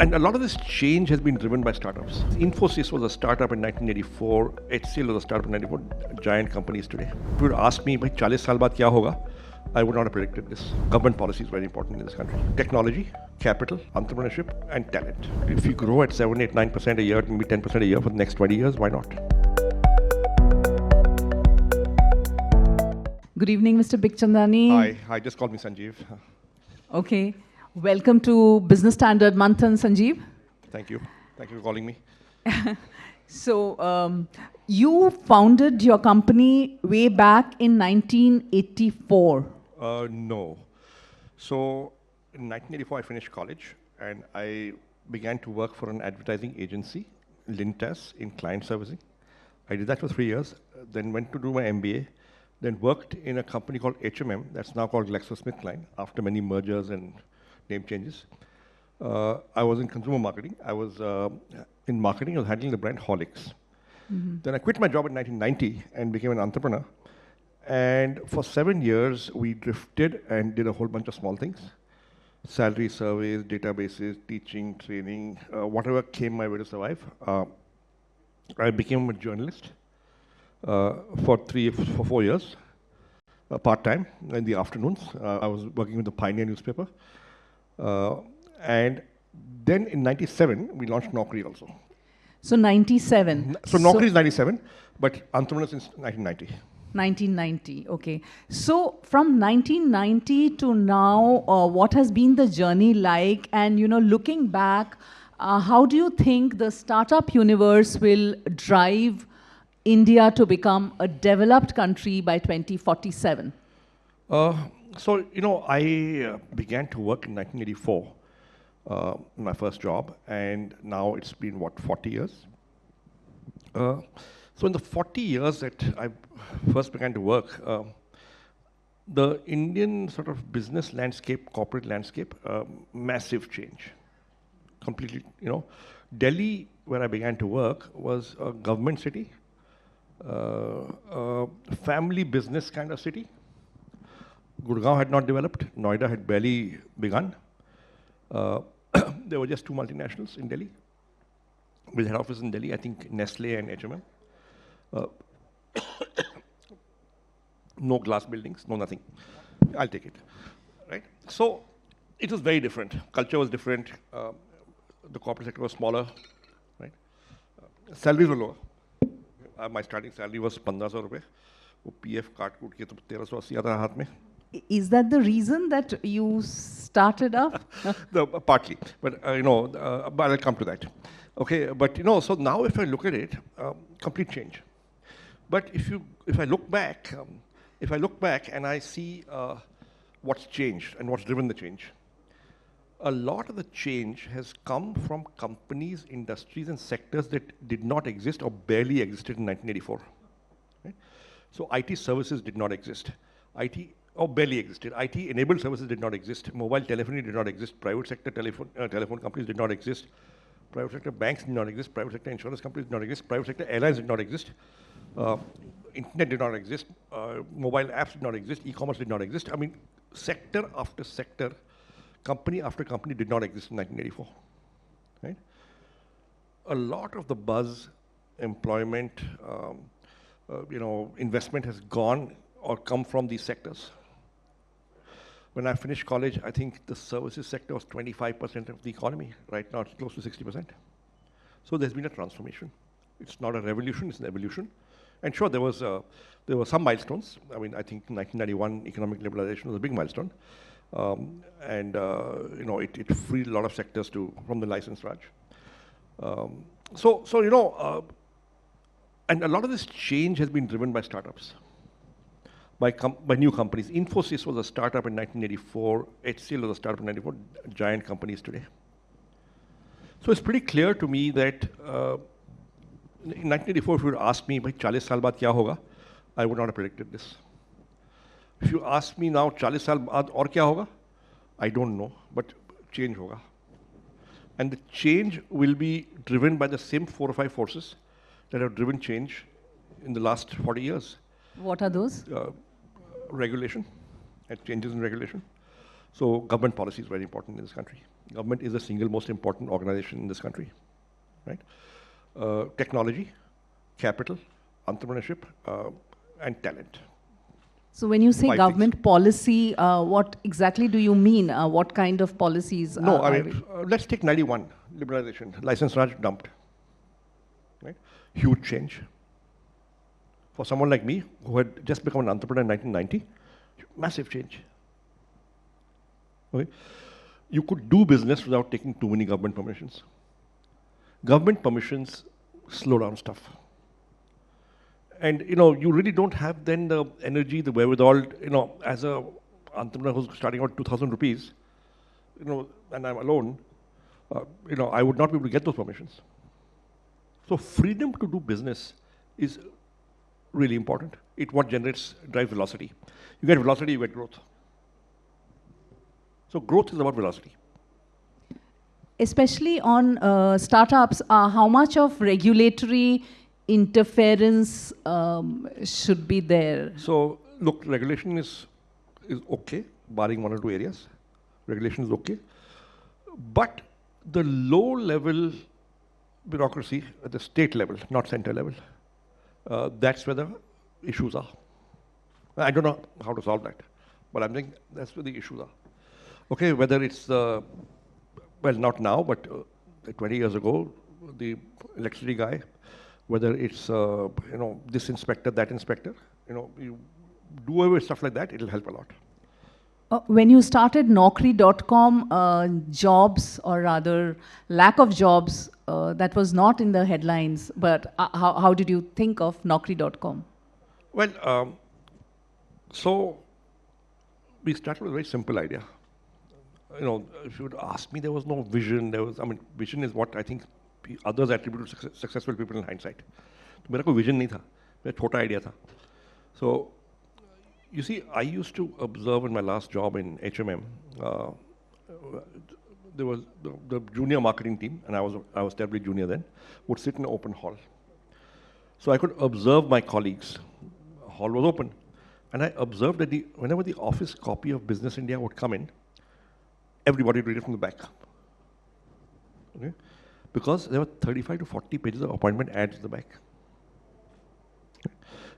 And a lot of this change has been driven by startups. Infosys was a startup in 1984. HCL was a startup in 1994. Giant companies today. If you would ask me, "Bhai, 40 saal baad kya hoga?" I would not have predicted this. Government policy is very important in this country. Technology, capital, entrepreneurship, and talent. If you grow at 7, 8, 9% a year, maybe 10% a year for the next 20 years, why not? Good evening, Mr. Bikhchandani. Hi, just call me Sanjeev. Okay. Welcome to Business Standard Manthan, Sanjeev. Thank you. Thank you for calling me. So, you founded your company way back in 1984. No. So, in 1984, I finished college and I began to work for an advertising agency, Lintas, in client servicing. I did that for 3 years, then went to do my MBA, then worked in a company called HMM, that's now called GlaxoSmithKline, after many mergers and name changes. I was in consumer marketing. I was in marketing, I was handling the brand Horlicks. Then I quit my job in 1990 and became an entrepreneur. And for 7 years, we drifted and did a whole bunch of small things. Salary surveys, databases, teaching, training, whatever came my way to survive. I became a journalist for 4 years, part-time in the afternoons. I was working with the Pioneer newspaper. And then in 97, we launched Nocom also. So 97. So Nocom is 97, but entrepreneur since 1990. 1990, okay. So from 1990 to now, what has been the journey like? And looking back, how do you think the startup universe will drive India to become a developed country by 2047? So, I began to work in 1984, my first job, and now it's been, 40 years? So in the 40 years that I first began to work, the Indian sort of business landscape, corporate landscape, massive change. Completely, Delhi, where I began to work, was a government city, a family business kind of city. Gurgaon had not developed. Noida had barely begun. There were just 2 multinationals in Delhi, with head office in Delhi, I think Nestle and HMM. No glass buildings, no nothing. I'll take it, right? So it was very different. Culture was different. The corporate sector was smaller, right? Salaries were lower. My starting salary was 1,500 rupees. PF काट कूट के तो 1,380 आता हाथ में. Is that the reason that you started up? Partly, but but I'll come to that. Okay, but so now if I look at it, complete change. But if I look back, and I see what's changed and what's driven the change, a lot of the change has come from companies, industries, and sectors that did not exist or barely existed in 1984. Right? So IT services did not exist. Barely existed. IT-enabled services did not exist. Mobile telephony did not exist. Private sector telephone companies did not exist. Private sector banks did not exist. Private sector insurance companies did not exist. Private sector airlines did not exist. Internet did not exist. Mobile apps did not exist. E-commerce did not exist. I mean, sector after sector, company after company did not exist in 1984. Right? A lot of the buzz, employment, investment has gone or come from these sectors. When I finished college, I think the services sector was 25% of the economy. Right now, it's close to 60%. So there's been a transformation. It's not a revolution, it's an evolution. And sure, there were some milestones. I mean, I think 1991 economic liberalization was a big milestone. It freed a lot of sectors from the license Raj. And a lot of this change has been driven by startups. By new companies. Infosys was a startup in 1984. HCL was a startup in 1994. Giant companies today. So it's pretty clear to me that in 1984, if you would ask me, "Bhai, 40 saal baad kya hoga?" I would not have predicted this. If you ask me now, 40 saal baad aur kya hoga? I don't know, but change hoga. And the change will be driven by the same 4 or 5 forces that have driven change in the last 40 years. What are those? Regulation and changes in regulation. So government policy is very important in this country. Government is the single most important organization in this country, right? Technology, capital, entrepreneurship, and talent. So when you say 5 things. government policy, what exactly do you mean? What kind of policies? No, I mean, let's take 91, liberalization, license Raj dumped, right? Huge change. For someone like me, who had just become an entrepreneur in 1990, massive change. Okay? You could do business without taking too many government permissions. Government permissions slow down stuff. And, you really don't have then the energy, the wherewithal, as a entrepreneur who's starting out 2,000 rupees, and I'm alone, I would not be able to get those permissions. So freedom to do business is really important. It's what drives velocity. You get velocity, you get growth. So growth is about velocity. Especially on startups, how much of regulatory interference should be there? So look, regulation is okay, barring 1 or 2 areas. Regulation is okay. But the low-level bureaucracy at the state level, not center level, that's where the issues are. I don't know how to solve that, but I'm saying that's where the issues are. Okay, whether it's, well, not now, but 20 years ago, the electricity guy, whether it's, this inspector, that inspector, you do away with stuff like that, it'll help a lot. When you started Naukri.com, jobs, or rather lack of jobs, that was not in the headlines, but how did you think of Naukri.com? Well, so we started with a very simple idea. If you would ask me, there was no vision. Vision is what I think others attribute to successful people in hindsight. मेरा कोई vision नहीं था, मेरा छोटा idea था. So, you see, I used to observe in my last job in HMM. There was the junior marketing team, and I was terribly junior then, would sit in an open hall. So I could observe my colleagues. The hall was open, and I observed that whenever the office copy of Business India would come in, everybody would read it from the back. Okay? Because there were 35 to 40 pages of appointment ads at the back.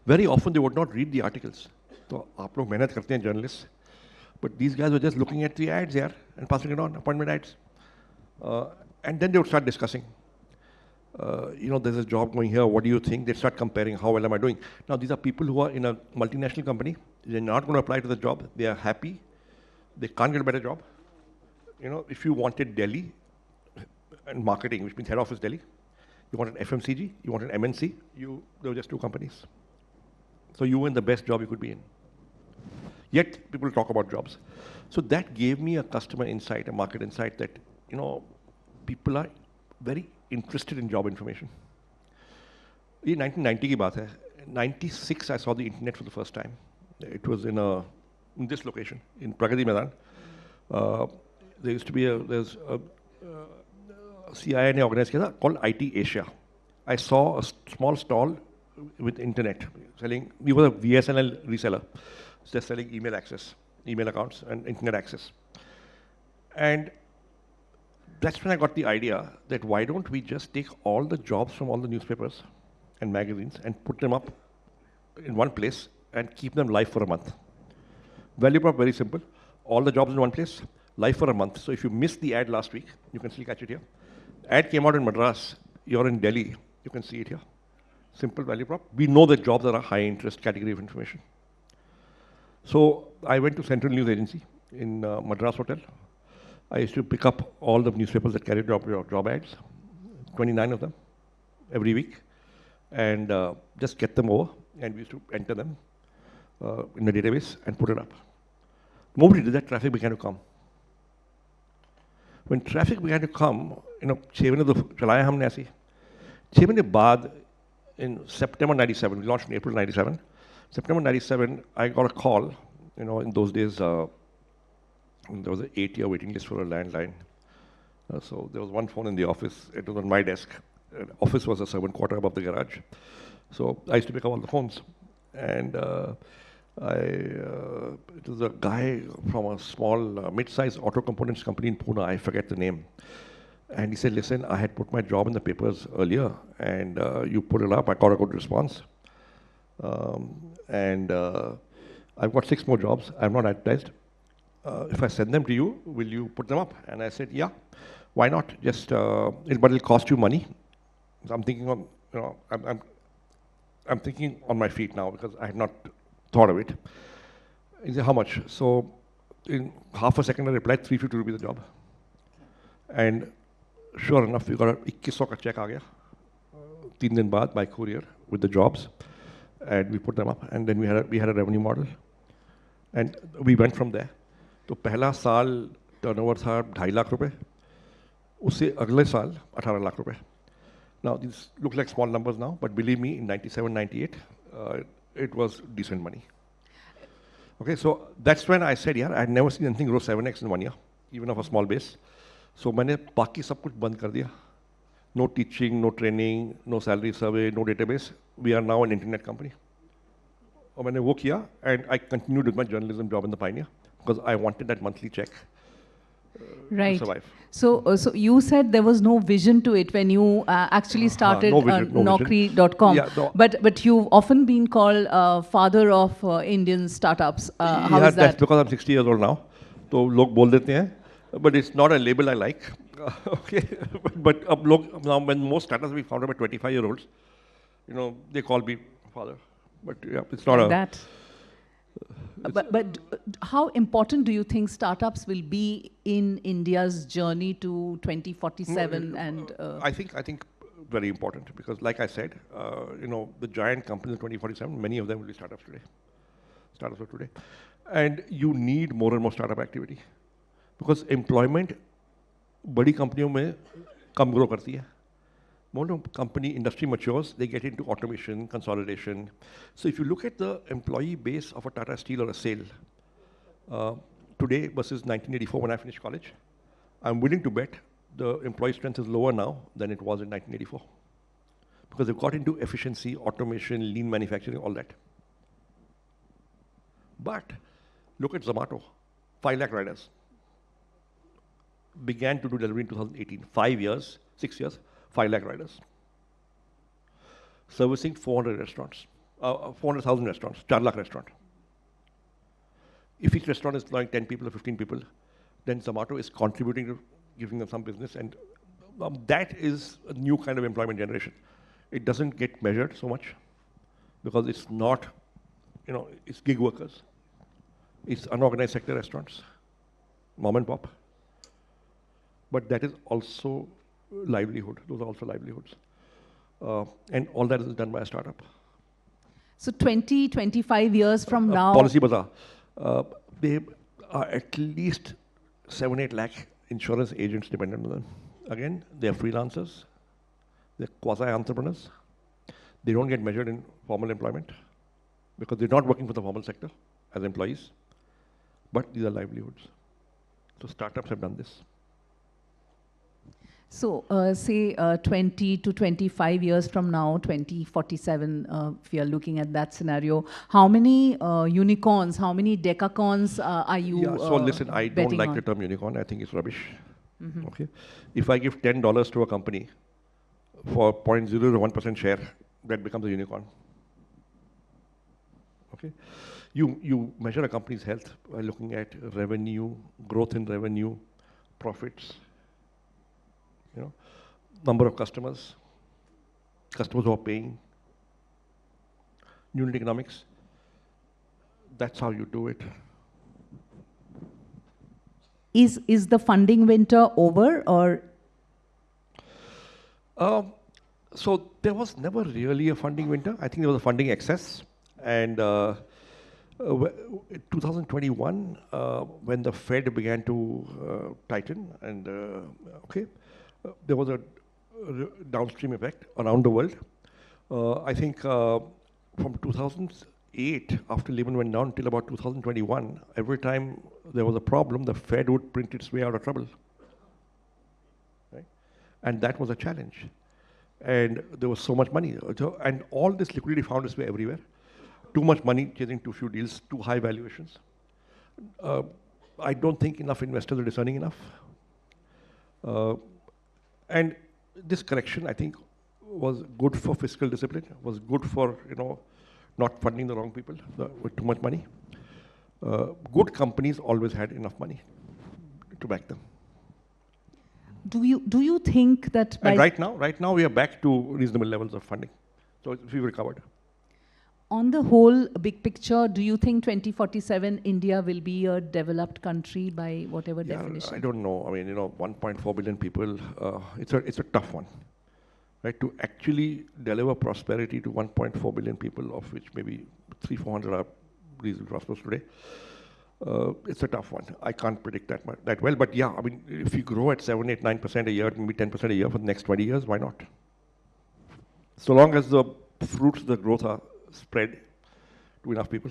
Very often they would not read the articles. So, आप लोग मेहनत करते हैं journalists, but these guys were just looking at the ads here and passing it on, appointment ads. And then they would start discussing. There's a job going here, what do you think? They'd start comparing, how well am I doing? Now, these are people who are in a multinational company. They're not going to apply to the job. They are happy. They can't get a better job. If you wanted Delhi and marketing, which means head office Delhi, you wanted FMCG, you wanted MNC, there were just 2 companies. So you were in the best job you could be in. Yet, people talk about jobs. So that gave me a customer insight, a market insight that, people are very interested in job information. In 1990 ki baat hai. 96, I saw the internet for the first time. It was in this location, in Pragati Maidan. There used to be there's a CIA organized called IT Asia. I saw a small stall with internet selling. We were a VSNL reseller, just selling email access, email accounts, and internet access. And that's when I got the idea that why don't we just take all the jobs from all the newspapers and magazines and put them up in one place and keep them live for a month. Value prop, very simple. All the jobs in one place, live for a month. So if you missed the ad last week, you can still catch it here. Ad came out in Madras, you're in Delhi, you can see it here. Simple value prop. We know that jobs are a high interest category of information. So I went to Central News Agency in Madras Hotel. I used to pick up all the newspapers that carried job ads, 29 of them, every week, and just get them over, and we used to enter them in the database and put it up. The moment we did that, traffic began to come. When traffic began to come, 6 महीने तो चलाया हमने ऐसे 6 महीने बाद in September 97, we launched in April 97. September 97, I got a call. In those days, there was an 8-year waiting list for a landline. So there was one phone in the office. It was on my desk. Office was a servant quarter above the garage. So I used to pick up all the phones. And It was a guy from a small mid-sized auto components company in Pune, I forget the name. And he said, listen, I had put my job in the papers earlier, and you put it up, I got a good response. And I've got 6 more jobs, I'm not advertised. If I send them to you, will you put them up? And I said, yeah, why not? Just, but it'll cost you money. So I'm thinking on, I'm thinking on my feet now because I had not thought of it. He said, how much? So in half a second I replied, 350 rupees a job. And sure enough, we got a 2100 ka check aa gaya. 3 दिन बाद by courier with the jobs. And we put them up. And then we had a revenue model. And we went from there. तो पहला साल turnover था 2.5 लाख रुपए. उससे अगले साल 18 लाख रुपए. Now, these look like small numbers now, but believe me, in 97, 98, it was decent money. Okay, so that's when I said, yeah, I'd never seen anything grow 7x in 1 year, even of a small base. So मैंने बाकी सब कुछ बंद कर दिया. No teaching, no training, no salary survey, no database. We are now an internet company. और मैंने वो किया, and I continued with my journalism job in the Pioneer because I wanted that monthly check. Right. To survive. So you said there was no vision to it when you actually started Naukri.com. Yeah, no. But you've often been called father of Indian startups. How is that? That's because I'm 60 years old now. So लोग बोल देते हैं, but it's not a label I like. Okay, but अब लोग now when most startups we founded by 25-year-olds, they call me father. But yeah, it's not like that. But how important do you think startups will be in India's journey to 2047? I think very important because, like I said, the giant companies in 2047, many of them will be startups of today, and you need more and more startup activity because employment, बड़ी कंपनियों में कम grow करती है. More company industry matures, they get into automation, consolidation. So if you look at the employee base of a Tata Steel or a SAIL, today versus 1984 when I finished college, I'm willing to bet the employee strength is lower now than it was in 1984. Because they've got into efficiency, automation, lean manufacturing, all that. But look at Zomato, 5 lakh riders. Began to do delivery in 2018, 6 years. 5 lakh riders. Servicing 400 restaurants, 400,000 restaurants, 4 lakh restaurant. If each restaurant is employing 10 people or 15 people, then Zomato is contributing to giving them some business, and that is a new kind of employment generation. It doesn't get measured so much because it's not, it's gig workers. It's unorganized sector restaurants, mom and pop. But that is also livelihood. Those are also livelihoods. And all that is done by a startup. So 20, 25 years from now... Policybaz, they are at least 7-8 lakh insurance agents dependent on them. Again, they are freelancers. They're quasi-entrepreneurs. They don't get measured in formal employment because they're not working for the formal sector as employees. But these are livelihoods. So startups have done this. So, say 20 to 25 years from now, 2047, if you're looking at that scenario, how many unicorns, how many decacons are you so listen, I don't like the term unicorn. I think it's rubbish. Mm-hmm. Okay. If I give $10 to a company for 0.01% share, that becomes a unicorn. Okay. You measure a company's health by looking at revenue, growth in revenue, profits, number of customers who are paying, unit economics. That's how you do it. Is the funding winter over, or? So there was never really a funding winter. I think there was a funding excess. And 2021, when the Fed began to tighten, and there was a downstream effect around the world. I think from 2008, after Lehman went down, till about 2021, every time there was a problem, the Fed would print its way out of trouble. Right? And that was a challenge. And there was so much money. And all this liquidity found its way everywhere. too much money chasing too few deals, too high valuations. I don't think enough investors are discerning enough. And this correction, I think, was good for fiscal discipline, was good for, not funding the wrong people with too much money. Good companies always had enough money to back them. Do you think that and right now we are back to reasonable levels of funding. So we've recovered. On the whole big picture, do you think 2047 India will be a developed country by whatever definition? I don't know. I mean, 1.4 billion people, it's a tough one, right? To actually deliver prosperity to 1.4 billion people, of which maybe 300-400 are reasonably prosperous today. It's a tough one. I can't predict that well, but yeah, I mean, if you grow at 7, 8, 9% a year, maybe 10% a year for the next 20 years, why not? So long as the fruits of the growth are spread to enough people.